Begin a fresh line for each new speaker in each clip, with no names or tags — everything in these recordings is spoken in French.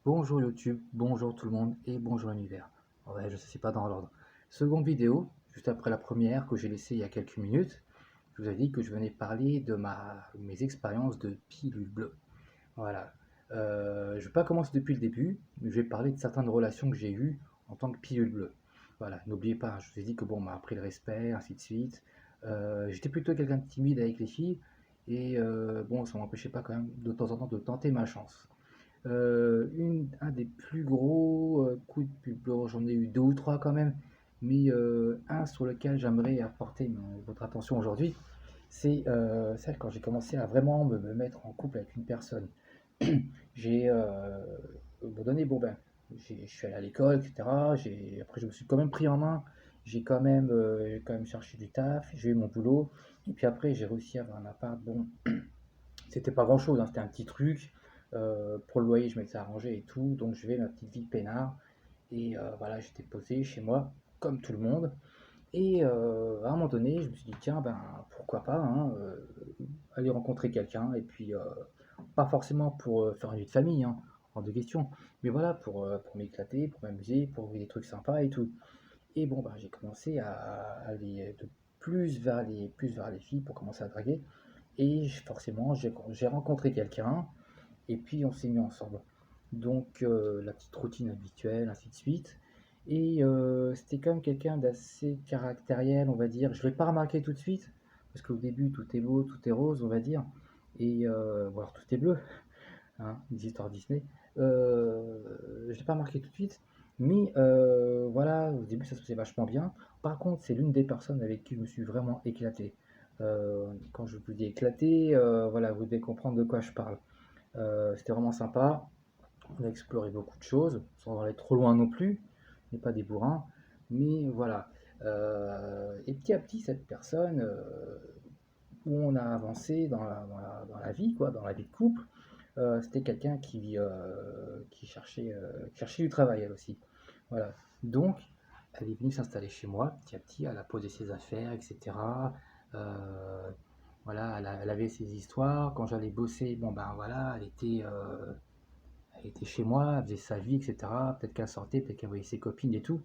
Bonjour YouTube, bonjour tout le monde et bonjour l'univers. Ouais, je ne sais pas dans l'ordre. Seconde vidéo, juste après la première que j'ai laissée il y a quelques minutes, je vous ai dit que je venais parler de mes expériences de pilule bleue. Voilà. Je ne vais pas commencer depuis le début, mais je vais parler de certaines relations que j'ai eues en tant que pilule bleue. Voilà, n'oubliez pas, je vous ai dit que bon, on m'a appris le respect, ainsi de suite. J'étais plutôt quelqu'un de timide avec les filles, et bon, ça ne m'empêchait pas quand même de temps en temps de tenter ma chance. Un des plus gros coups de pub, bon, j'en ai eu deux ou trois quand même, mais un sur lequel j'aimerais apporter votre attention aujourd'hui, c'est celle quand j'ai commencé à vraiment me mettre en couple avec une personne. J'ai donné, bon ben, je suis allé à l'école, etc. Après, je me suis quand même pris en main. J'ai quand même cherché du taf, j'ai eu mon boulot. Et puis après, j'ai réussi à avoir un appart. Bon, c'était pas grand-chose, hein, c'était un petit truc. Pour le loyer, je m'étais arrangé et tout. Donc, je vais ma petite vie peinard. Et voilà, j'étais posé chez moi, comme tout le monde. Et à un moment donné, je me suis dit, tiens, ben, pourquoi pas, hein, aller rencontrer quelqu'un. Et puis, pas forcément pour faire une vie de famille, hein, hors de question. Mais voilà, pour m'éclater, pour m'amuser, pour voir des trucs sympas et tout. Et bon, ben, j'ai commencé à aller de plus vers les filles pour commencer à draguer. Et forcément, j'ai rencontré quelqu'un. Et puis, on s'est mis ensemble. Donc, la petite routine habituelle, ainsi de suite. Et c'était quand même quelqu'un d'assez caractériel, on va dire. Je ne l'ai pas remarqué tout de suite, parce qu'au début, tout est beau, tout est rose, on va dire. Et bon, alors tout est bleu, hein, les histoires Disney. Je ne l'ai pas remarqué tout de suite, mais voilà, au début, ça se faisait vachement bien. Par contre, c'est l'une des personnes avec qui je me suis vraiment éclaté. Quand je vous dis éclaté, voilà, vous devez comprendre de quoi je parle. C'était vraiment sympa. On a exploré beaucoup de choses, sans aller trop loin non plus, on n'est pas des bourrins, mais voilà. Et petit à petit, cette personne, où on a avancé dans la vie, quoi, dans la vie de couple, c'était quelqu'un qui cherchait du travail, elle aussi. Voilà. Donc, elle est venue s'installer chez moi, petit à petit, elle a posé ses affaires, etc. Euh, voilà, elle avait ses histoires. Quand j'allais bosser, bon ben voilà, elle était chez moi, elle faisait sa vie, etc. Peut-être qu'elle sortait, peut-être qu'elle voyait ses copines et tout.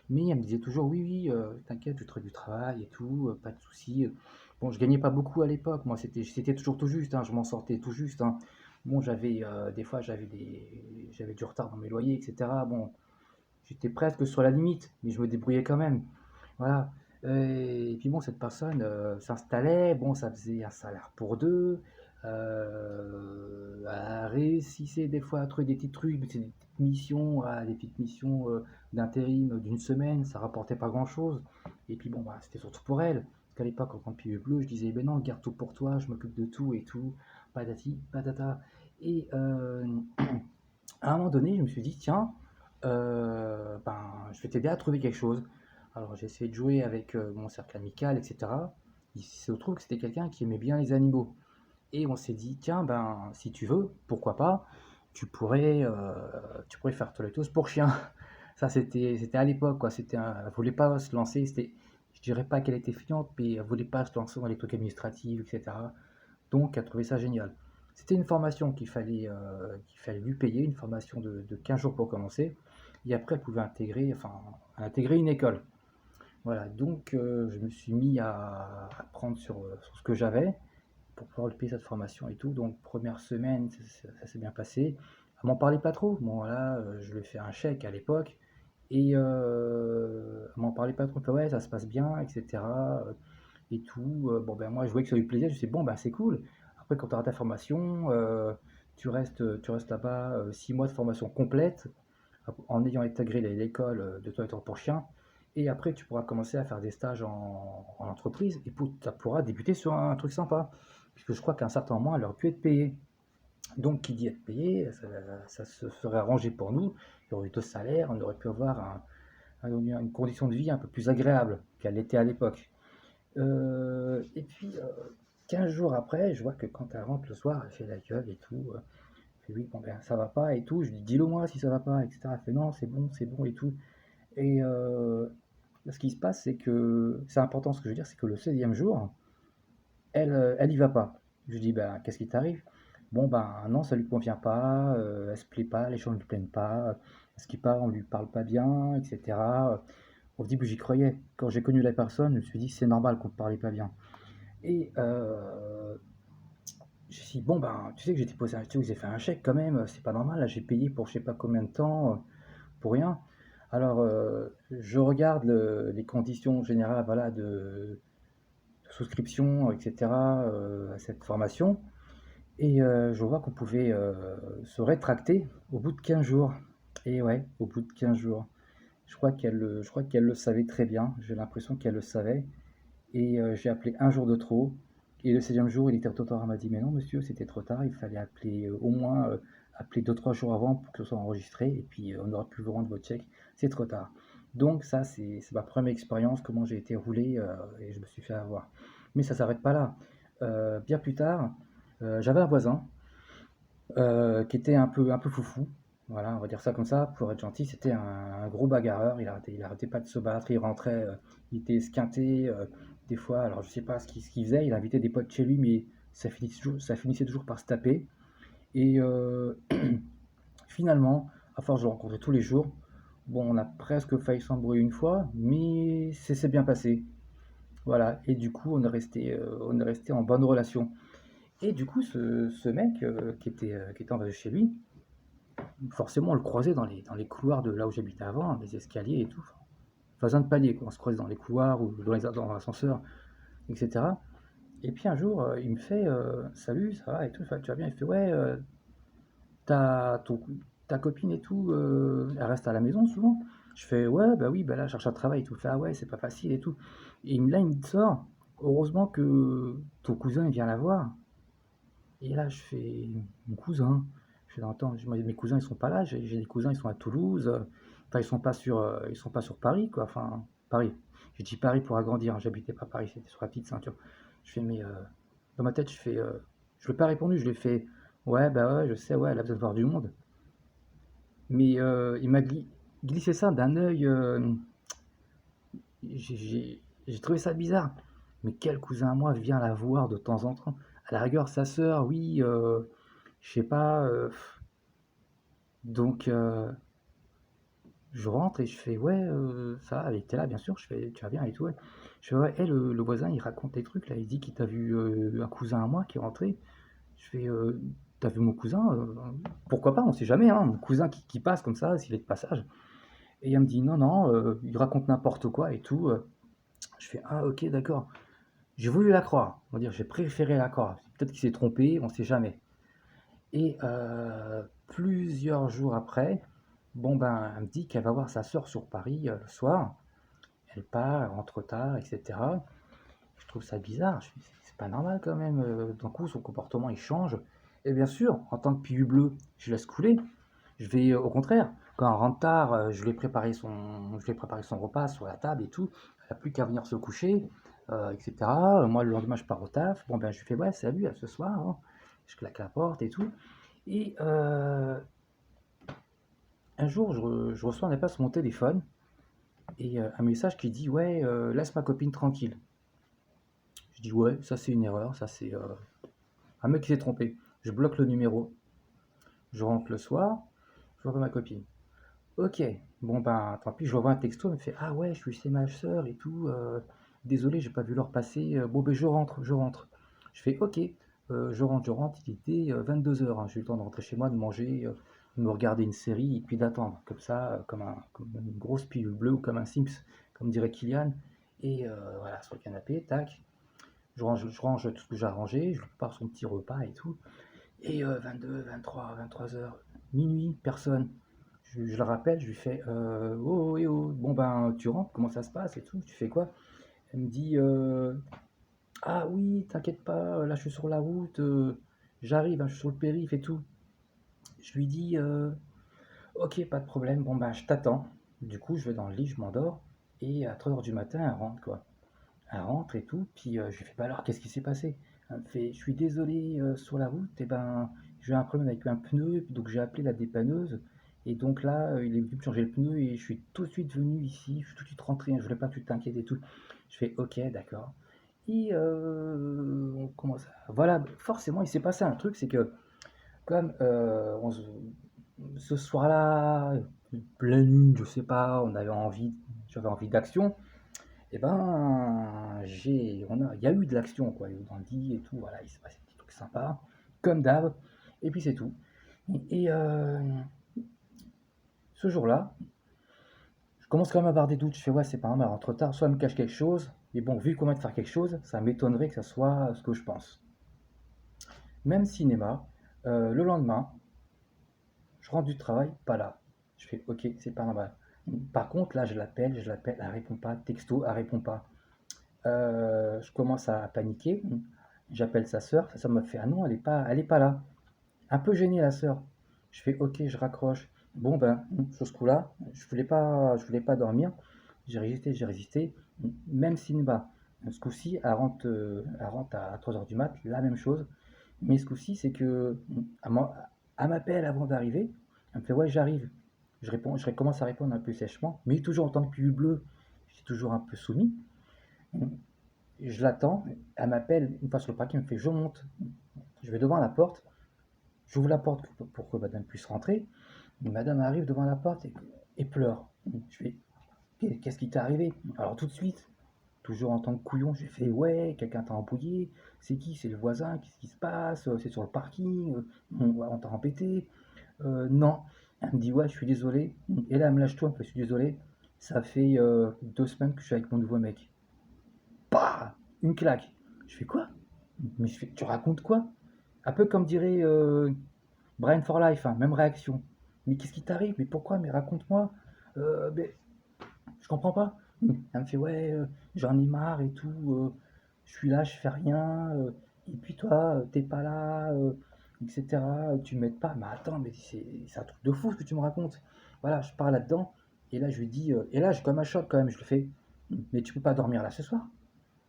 Mais elle me disait toujours, oui, oui, t'inquiète, je trouve du travail et tout, pas de souci. Bon, je gagnais pas beaucoup à l'époque, moi, c'était toujours tout juste, hein, je m'en sortais tout juste, hein. Bon, des fois, j'avais du retard dans mes loyers, etc. Bon, j'étais presque sur la limite, mais je me débrouillais quand même. Voilà. Et puis bon, cette personne s'installait, bon, ça faisait un salaire pour deux. Elle réussissait des fois à trouver des petits trucs, des petites missions d'intérim d'une semaine, ça rapportait pas grand-chose. Et puis bon, bah, c'était surtout pour elle. Parce qu'à l'époque, en tant que pilier bleu, je disais, ben non, garde tout pour toi, je m'occupe de tout et tout, patati, patata. Et à un moment donné, je me suis dit, tiens, ben, je vais t'aider à trouver quelque chose. Alors j'ai essayé de jouer avec mon cercle amical, etc. Il se trouve que c'était quelqu'un qui aimait bien les animaux. Et on s'est dit, tiens, ben, si tu veux, pourquoi pas, tu pourrais faire toiletteuse pour chien. Ça, c'était à l'époque, quoi. Elle voulait pas se lancer. Je dirais pas qu'elle était fiante, mais elle voulait pas se lancer dans les trucs administratifs, etc. Donc, elle trouvait ça génial. C'était une formation qu'il fallait lui payer, une formation de 15 jours pour commencer. Et après, elle pouvait intégrer une école. Voilà, donc je me suis mis à prendre sur ce que j'avais pour pouvoir lui payer cette formation et tout. Donc, première semaine, ça s'est bien passé. Elle m'en parlait pas trop. Bon, voilà, je lui ai fait un chèque à l'époque. Et elle m'en parlait pas trop. Elle fait, ouais, ça se passe bien, etc. Et tout. Bon, ben moi, je voyais que ça lui plaisait. Je me suis dit, bon, ben c'est cool. Après, quand tu auras ta formation, tu restes là-bas 6 mois de formation complète en ayant intégré l'école de toiletteur pour chien. Et après, tu pourras commencer à faire des stages en entreprise et tu pourras débuter sur un truc sympa. Puisque je crois qu'à un certain moment, elle aurait pu être payée. Donc, qui dit être payé, ça se serait arrangé pour nous. Il y aurait eu deux salaires, on aurait pu avoir une condition de vie un peu plus agréable qu'elle l'était à l'époque. Et puis, 15 jours après, je vois que quand elle rentre le soir, elle fait la gueule et tout. Elle fait oui, bon ben ça va pas et tout. Je lui dis, dis-le moi si ça va pas, etc. Elle fait non, c'est bon et tout. Et ce qui se passe, c'est que, c'est important ce que je veux dire, c'est que le 16e jour, elle y va pas. Je lui dis, ben qu'est-ce qui t'arrive? Bon, ben, non, ça lui convient pas, elle se plaît pas, les gens ne lui plaisent pas, à ce qui paraît, on lui parle pas bien, et cetera. Au début, j'y croyais. Quand j'ai connu la personne, je me suis dit: «C'est normal qu'on ne parlait pas bien» et j'ai dit: «Bon, ben, tu sais que j'ai déposé un tu sais que j'ai fait un chèque quand même, c'est pas normal, là, j'ai payé pour je sais pas combien de temps, pour rien». Alors, je regarde les conditions générales, voilà, de souscription, et cetera, à cette formation et je vois qu'on pouvait, se rétracter au bout de 15 jours et ouais, au bout de 15 jours. Je crois qu'elle le savait très bien, j'ai l'impression qu'elle le savait et j'ai appelé un jour de trop et le 16e jour, il était trop tard. Elle m'a dit: «Mais non monsieur, c'était trop tard, il fallait appeler, au moins, appeler 2-3 jours avant pour que ce soit enregistré et puis, on aurait pu vous rendre votre chèque, c'est trop tard». Donc ça, c'est ma première expérience, comment j'ai été roulé, et je me suis fait avoir. Mais ça s'arrête pas là. Bien plus tard, j'avais un voisin, qui était un peu foufou. Voilà, on va dire ça comme ça, pour être gentil, c'était un gros bagarreur, il arrêtait pas de se battre, il rentrait, il était esquinté, des fois, alors je sais pas ce qu'il faisait, il invitait des potes chez lui, mais ça finissait toujours par se taper. Et finalement, à force de le rencontrer tous les jours, bon, on a presque failli s'embrouiller une fois, mais ça s'est bien passé. Voilà, et du coup, on est resté en bonne relation. Et du coup, ce mec qui était en face de chez lui, forcément, on le croisait dans les couloirs de là où j'habitais avant, les escaliers et tout. Voisin de palier, quoi. On se croisait dans les couloirs ou dans l'ascenseur, etc. Et puis un jour, il me fait salut, ça va et tout, tu vas bien? Il fait ouais, ta, ton- ta copine et tout, elle reste à la maison souvent? Je fais ouais, bah oui, bah là, je cherche un travail et tout. Il fait ah ouais, c'est pas facile et tout. Et là, il me sort, heureusement que ton cousin il vient la voir. Et là, je fais mon cousin. Je fais attends, mes cousins ils sont pas là. J'ai des cousins ils sont à Toulouse. Enfin, ils sont pas sur Paris quoi. Enfin, Paris. J'ai dit Paris pour agrandir, hein. J'habitais pas Paris, c'était sur la petite ceinture. Je fais mais dans ma tête, je lui ai pas répondu. Je lui ai fait ouais bah ouais, je sais ouais, elle a besoin de voir du monde. Mais il m'a glissé ça d'un œil. J'ai trouvé ça bizarre. Mais quel cousin à moi vient la voir de temps en temps? À la rigueur, sa sœur, oui, je sais pas. Donc, je rentre et je fais, ouais, ça va, elle était là, bien sûr. Je fais, tu vas bien et tout, ouais. Je fais, ouais, le voisin, il raconte des trucs là. Il dit qu'il t'a vu un cousin à moi qui est rentré. Je fais, t'as vu mon cousin? Pourquoi pas, on sait jamais, hein. Mon cousin qui passe comme ça, s'il est de passage. Et elle me dit, non, non, il raconte n'importe quoi et tout. Je fais, ah, ok, d'accord. J'ai voulu la croire, on va dire, j'ai préféré la croire. Peut-être qu'il s'est trompé, on ne sait jamais. Et plusieurs jours après, bon ben, elle me dit qu'elle va voir sa sœur sur Paris le soir. Elle part, elle rentre tard, etc. Je trouve ça bizarre. Je me dis, c'est pas normal quand même. D'un coup, son comportement il change. Et bien sûr, en tant que pilule bleu, je laisse couler. Je vais au contraire. Quand elle rentre tard, je lui ai préparé son repas sur la table et tout. Elle n'a plus qu'à venir se coucher, etc. Moi, le lendemain, je pars au taf. Bon, ben, je lui fais, ouais, salut, à ce soir, hein. Je claque la porte et tout. Et un jour, je reçois un appel sur mon téléphone et un message qui dit, ouais, laisse ma copine tranquille. Je dis, ouais, ça c'est une erreur, ça c'est un mec qui s'est trompé. Je bloque le numéro. Je rentre le soir, je vois ma copine. Ok, bon ben tant pis, je revois un texto, elle me fait ah ouais, je suis chez ma soeur et tout, désolé, j'ai pas vu l'heure passer, bon ben je rentre, je rentre. Je fais ok, je rentre, il était 22 h, j'ai eu le temps de rentrer chez moi, de manger, de me regarder une série et puis d'attendre, comme ça, comme une grosse pilule bleue ou comme un Sims, comme dirait Kylian. Et voilà, sur le canapé, tac, je range tout ce que j'ai arrangé, je lui prépare son petit repas et tout. Et 22, 23 h, minuit, personne. Je la rappelle, je lui fais oh, oh, eh oh, bon ben tu rentres, comment ça se passe et tout, tu fais quoi? Elle me dit ah oui, t'inquiète pas, là je suis sur la route, j'arrive, hein, je suis sur le périph et tout. Je lui dis ok, pas de problème, bon ben je t'attends. Du coup, je vais dans le lit, je m'endors, et à 3 h du matin, elle rentre quoi. Elle rentre et tout, puis je lui fais bah alors qu'est-ce qui s'est passé? Elle me fait je suis désolé, sur la route, et ben j'ai eu un problème avec un pneu, donc j'ai appelé la dépanneuse, et donc là il est venu me changer le pneu et je suis tout de suite venu ici, je suis tout de suite rentré, hein, je voulais pas que tu t'inquiètes et tout. Je fais ok, d'accord. Et on commence voilà, forcément il s'est passé un truc, c'est que comme ce soir-là, pleine lune, je sais pas, j'avais envie d'action, et ben, il y a eu de l'action, quoi, il y a eu dans le lit et tout, voilà, il s'est passé des petits trucs sympas, comme d'hab, et puis c'est tout. Et ce jour-là, je commence quand même à avoir des doutes, je fais ouais, c'est pas mal, elle rentre tard, soit elle me cache quelque chose, mais bon, vu qu'on vient de faire quelque chose, ça m'étonnerait que ça soit ce que je pense. Même cinéma, le lendemain, je rentre du travail, pas là. Je fais ok, c'est pas normal. Par contre, là, je l'appelle, elle répond pas, texto, elle répond pas. Je commence à paniquer. J'appelle sa sœur me fait ah non, elle est pas là. Un peu gêné la sœur. Je fais ok, je raccroche. Bon ben, sur ce coup-là, je voulais pas dormir. J'ai résisté. Même cinéma. Ce coup-ci, elle rentre à 3 heures du mat, la même chose. Mais ce coup-ci, c'est que elle m'appelle avant d'arriver. Elle me fait ouais, j'arrive. Je commence à répondre un peu sèchement, mais toujours en tant que pilule bleue, je suis toujours un peu soumis. Je l'attends, elle m'appelle une fois sur le parking, elle me fait je monte. Je vais devant la porte, j'ouvre la porte pour que madame puisse rentrer. Madame arrive devant la porte et pleure. Je fais qu'est-ce qui t'est arrivé? Alors tout de suite, toujours en tant que couillon, j'ai fait ouais, quelqu'un t'a embrouillé, c'est qui? C'est le voisin, qu'est-ce qui se passe? C'est sur le parking, on t'a embêté. Non. Elle me dit ouais, je suis désolé. Et là, elle me lâche tout, elle me fait je suis désolé. Ça fait 2 semaines que je suis avec mon nouveau mec. Bah, une claque. Je fais quoi? Mais tu racontes quoi? Un peu comme dirait Brian for Life, hein, même réaction. Mais qu'est-ce qui t'arrive? Mais pourquoi? Mais raconte-moi. Mais je comprends pas. Elle me fait ouais, j'en ai marre et tout. Je suis là, je fais rien. Et puis toi, t'es pas là, etc. Tu m'aides pas. Mais attends, mais c'est un truc de fou ce que tu me racontes. Voilà, je pars là-dedans. Et là, je lui dis, et là, j'ai comme un choc quand même. Je le fais. Mais tu peux pas dormir là ce soir.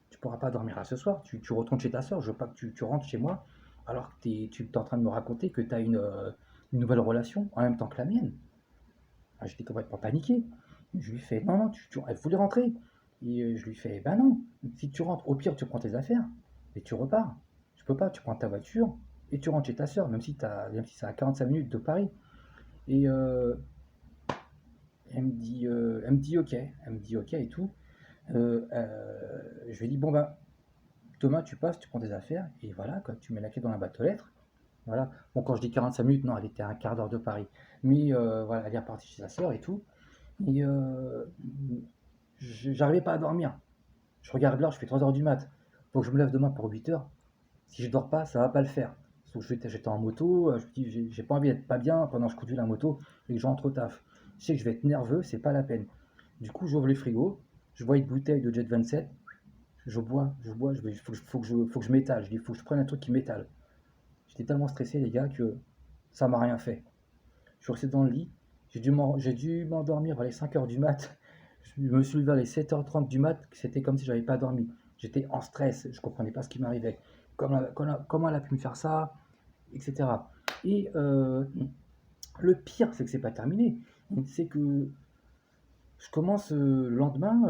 Tu pourras pas dormir là ce soir. Tu retournes chez ta soeur. Je veux pas que tu rentres chez moi alors que tu es en train de me raconter que tu as une nouvelle relation en même temps que la mienne. Ah, j'étais complètement paniqué. Je lui fais non, non, elle voulait rentrer. Et je lui fais ben non, si tu rentres, au pire, tu prends tes affaires et tu repars. Je peux pas, tu prends ta voiture et tu rentres chez ta soeur, même si c'est à 45 minutes de Paris. Et elle me dit ok, elle me dit ok et tout. Je lui dis bon ben, demain tu passes, tu prends tes affaires et voilà, quoi, tu mets la clé dans la boîte aux lettres. Voilà. Bon, quand je dis 45 minutes, non, elle était à un quart d'heure de Paris. Mais voilà, elle est repartie chez sa soeur et tout. Et j'arrivais pas à dormir. Je regarde l'heure, je fais 3 heures du mat. Faut que je me lève demain pour 8 heures. Si je dors pas, ça va pas le faire. Sauf que j'étais en moto, je me dis, j'ai pas envie d'être pas bien pendant que je conduis la moto et que je rentre au taf. Je sais que je vais être nerveux, c'est pas la peine. Du coup, j'ouvre le frigo, je vois une bouteille de Jet 27, faut que je m'étale. Je dis, faut que je prenne un truc qui m'étale. J'étais tellement stressé, les gars, que ça m'a rien fait. Je suis resté dans le lit, j'ai dû m'endormir vers les 5 heures du mat. Je me suis levé vers les 7h30 du mat, c'était comme si j'avais pas dormi. J'étais en stress, je comprenais pas ce qui m'arrivait. Comment elle a pu me faire ça, etc. Et le pire, c'est que c'est pas terminé. C'est que je commence le lendemain,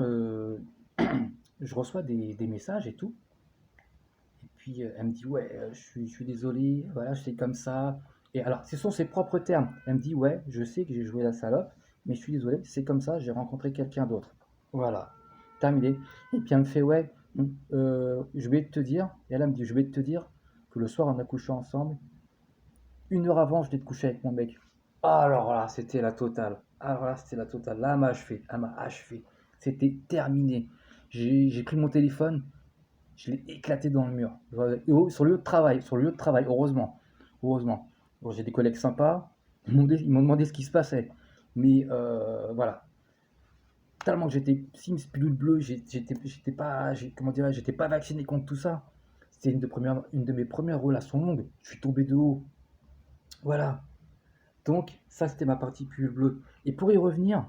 je reçois des messages et tout. Et puis elle me dit ouais, je suis désolé, voilà, je suis comme ça. Et alors, ce sont ses propres termes. Elle me dit ouais, je sais que j'ai joué la salope, mais je suis désolé, c'est comme ça, j'ai rencontré quelqu'un d'autre. Voilà, terminé. Et puis elle me fait ouais, je vais te dire, et elle me dit je vais te dire que le soir on a couché ensemble. 1 heure avant, je venais de coucher avec mon mec. Alors là, c'était la totale. Alors là, c'était la totale. Là, elle m'a achevé. C'était terminé. J'ai pris mon téléphone, je l'ai éclaté dans le mur. Sur le lieu de travail, heureusement. Heureusement. Bon, j'ai des collègues sympas, ils m'ont demandé ce qui se passait. Mais voilà. Tellement que j'étais Sims pilule bleue, j'étais pas, comment dirais j'étais pas vacciné contre tout ça. C'était une de mes premières relations longues. Je suis tombé de haut. Voilà. Donc, ça, c'était ma partie pilule bleue. Et pour y revenir,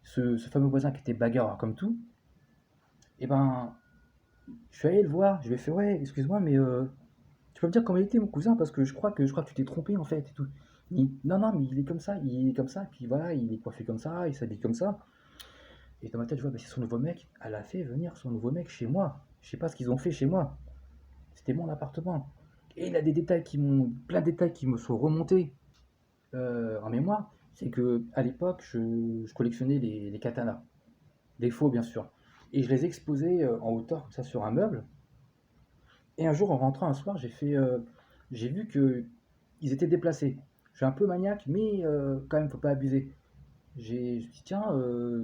ce fameux voisin qui était bagarreur comme tout, eh ben, je suis allé le voir, je lui ai fait ouais, excuse-moi, mais tu peux me dire comment il était mon cousin parce que je crois que tu t'es trompé en fait et tout. Non non, mais il est comme ça, puis voilà, il est coiffé comme ça, il s'habille comme ça. Et dans ma tête, je vois, bah, c'est son nouveau mec. Elle a fait venir son nouveau mec chez moi. Je sais pas ce qu'ils ont fait chez moi. C'était mon appartement. Et il y a des détails plein de détails qui me sont remontés en mémoire. C'est que à l'époque, je collectionnais les katanas, des faux bien sûr. Et je les exposais en hauteur comme ça sur un meuble. Et un jour, en rentrant un soir, j'ai vu que ils étaient déplacés. Je suis un peu maniaque, mais quand même, faut pas abuser. Je me suis dit, tiens,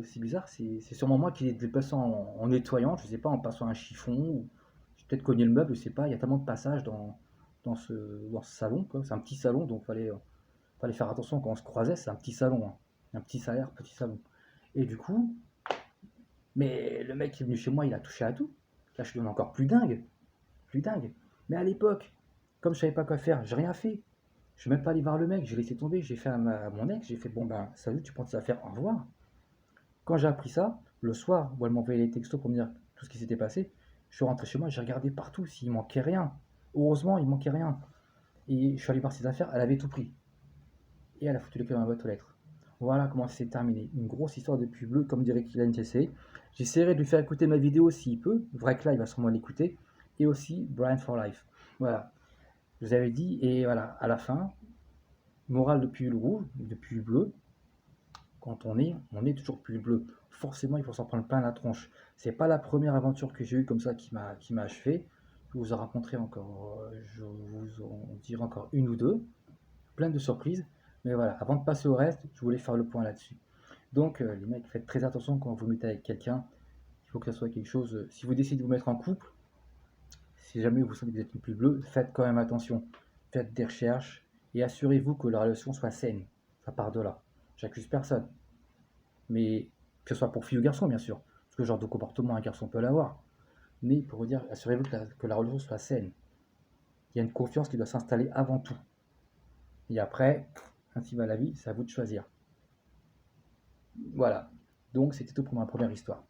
c'est bizarre, c'est sûrement moi qui les déplace en nettoyant, je sais pas, en passant un chiffon, ou j'ai peut-être cogné le meuble, je sais pas, il y a tellement de passages dans ce salon, quoi. C'est un petit salon, donc fallait faire attention quand on se croisait, c'est un petit salon, hein. Un petit salaire, petit salon. Et du coup, mais le mec qui est venu chez moi, il a touché à tout. Là, je suis devenu encore plus dingue, plus dingue. Mais à l'époque, comme je savais pas quoi faire, j'ai rien fait. Je suis même pas allé voir le mec, j'ai laissé tomber, j'ai fait à mon ex, j'ai fait bon ben salut, tu prends tes affaires, au revoir. Quand j'ai appris ça, le soir où elle m'envoyait les textos pour me dire tout ce qui s'était passé, je suis rentré chez moi, j'ai regardé partout s'il manquait rien. Heureusement, il manquait rien. Et je suis allé voir ses affaires, elle avait tout pris. Et elle a foutu les clés dans ma boîte aux lettres. Voilà comment c'est terminé. Une grosse histoire de pub bleu, comme dirait Kylian TC. J'essaierai de lui faire écouter ma vidéo s'il peut. Vrai que là, il va sûrement l'écouter. Et aussi Brian for Life. Voilà. Je vous avais dit, et voilà, à la fin, morale de pull rouge, de pull bleu, quand on est toujours pull bleu. Forcément, il faut s'en prendre plein la tronche. C'est pas la première aventure que j'ai eue comme ça qui m'a achevé. Je vous en raconterai encore, je vous en dirai encore une ou deux, plein de surprises. Mais voilà, avant de passer au reste, je voulais faire le point là-dessus. Donc, les mecs, faites très attention quand vous mettez avec quelqu'un. Il faut que ça soit quelque chose. Si vous décidez de vous mettre en couple, si jamais vous sentez que vous êtes une pull bleue, faites quand même attention. Faites des recherches et assurez-vous que la relation soit saine. Ça part de là. J'accuse personne. Mais que ce soit pour fille ou garçon, bien sûr. Parce que ce genre de comportement, un garçon peut l'avoir. Mais pour vous dire, assurez-vous que la relation soit saine. Il y a une confiance qui doit s'installer avant tout. Et après, ainsi va la vie, c'est à vous de choisir. Voilà. Donc, c'était tout pour ma première histoire.